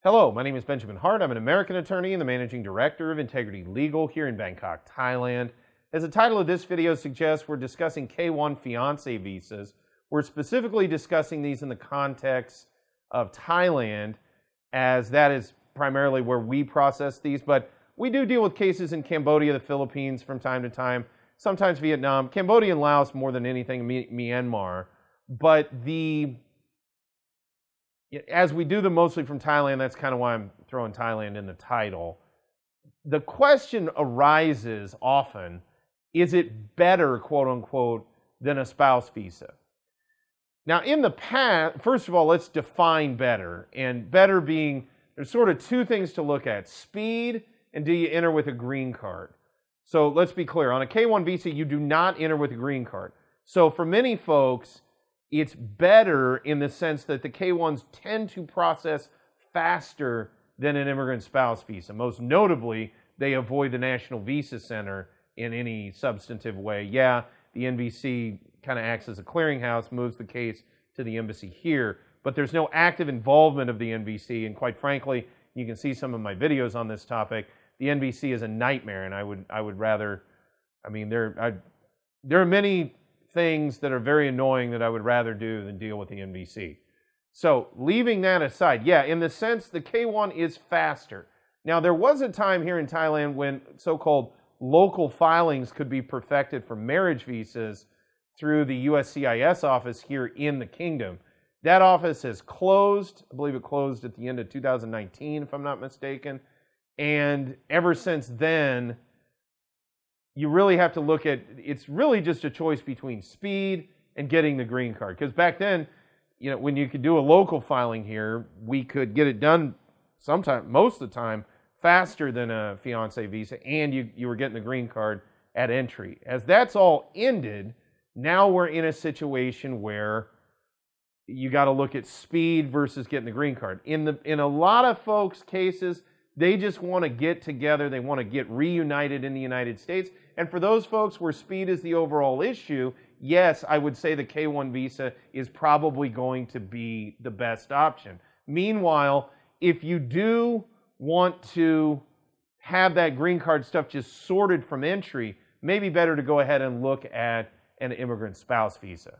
Hello, my name is Benjamin Hart. I'm an American attorney and the managing director of Integrity Legal here in Bangkok, Thailand. As the title of this video suggests, we're discussing K-1 fiance visas. We're specifically discussing these in the context of Thailand, as that is primarily where we process these, but we do deal with cases in Cambodia, the Philippines from time to time, sometimes Vietnam, Cambodia and Laos more than anything, Myanmar. But as we do them mostly from Thailand, that's kind of why I'm throwing Thailand in the title. The question arises often, is it better, quote unquote, than a spouse visa? Now in the past, first of all, let's define better. And better being, there's sort of two things to look at: speed and do you enter with a green card. So let's be clear, on a K-1 visa, you do not enter with a green card. So for many folks, it's better in the sense that the K-1s tend to process faster than an immigrant spouse visa. Most notably, they avoid the National Visa Center in any substantive way. Yeah, the NVC kind of acts as a clearinghouse, moves the case to the embassy here, but there's no active involvement of the NVC, and quite frankly, you can see some of my videos on this topic, the NVC is a nightmare, and I would rather, I mean, there are many things that are very annoying that I would rather do than deal with the NVC. So leaving that aside, yeah, in the sense the K-1 is faster. Now there was a time here in Thailand when so-called local filings could be perfected for marriage visas through the USCIS office here in the kingdom. That office has closed. I believe it closed at the end of 2019, if I'm not mistaken. And ever since then, you really have to look at, it's really just a choice between speed and getting the green card. Because back then, you know, when you could do a local filing here, we could get it done sometimes, most of the time, faster than a fiance visa, and you were getting the green card at entry. As that's all ended, now we're in a situation where you got to look at speed versus getting the green card. In a lot of folks' cases, they just want to get together, they want to get reunited in the United States. And for those folks where speed is the overall issue, yes, I would say the K-1 visa is probably going to be the best option. Meanwhile, if you do want to have that green card stuff just sorted from entry, maybe better to go ahead and look at an immigrant spouse visa.